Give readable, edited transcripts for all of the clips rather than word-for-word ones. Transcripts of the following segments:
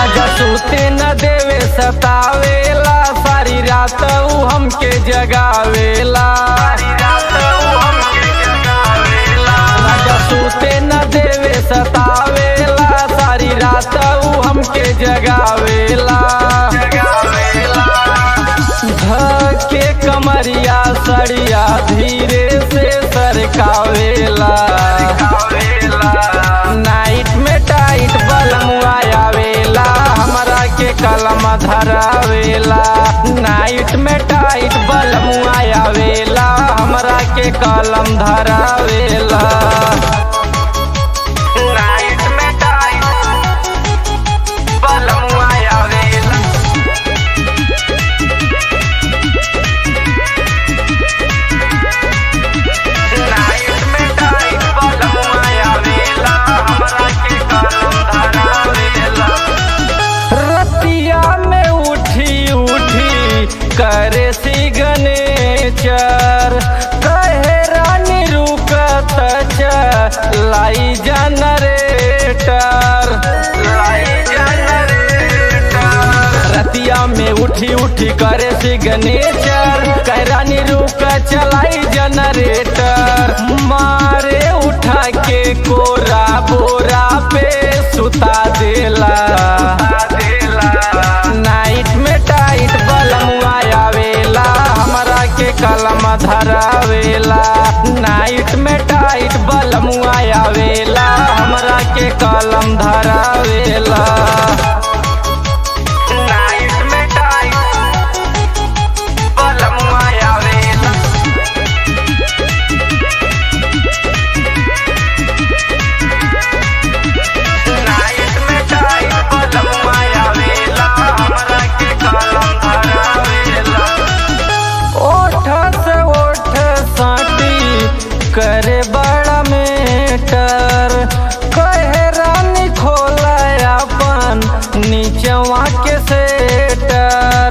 राजा सूते न देवे सतावेला, सारी रात ऊ हमके जगावेला। राजा सूते न देवे सतावेला, सारी रात ऊ हमके जगावेला। धके कमरिया सड़िया धीरे से सरकावेला। नाइट में टाइट बलमुआ आवेला, हमरा के कलम धरावेला। नाइट में टाइट बलमुआ आवेला, हमरा के कलम धरावेला। नाइट में टाइट बलमुआ आवेला। नाइट में टाइट बलमुआ आवेला, हमरा के कलम धरावेला। रतिया में उठी उठी करे सिग्नेचर, कहे रानी रुकत लाई जनरेटर। रतिया में उठी उठी करे सिग्नेचर, कहे रानी रुक चलाई जनरेटर। मारे उठा के कोरा बोरा पे सुता देला। नाइट में टाइट बलमुआ आवेला, हमरा के कलम धरावेला। नाइट में टाइट बलमुआ आवेला, हमरा के कलम धरावेला। नाइट में टाइट बलमुआ आवेला। नाइट में टाइट बलमुआ आवेला, हमरा के कलम धरावेला। ओठ से ओठ साटी करे बड़ा मेटर, कहे रानी खोला अपन नीचवा के सेटर।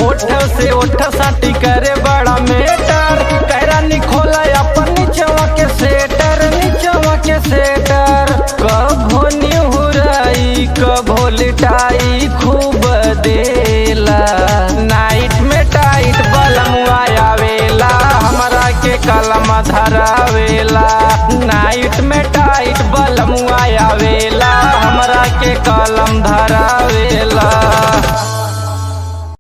ओठ से ओठ साटी करे बड़ा मेटर, कहे रानी खोला अपन नीचवा के सेटर। नीचवा के सेटर कभो निहुराई कभो लिटाई खूब देला। नाइट में टाइट बलमुआ आवेला, हमरा के कलम धरावेला। नाइट में टाइट बलमुआ आवेला, हमरा के कलम धरावेला।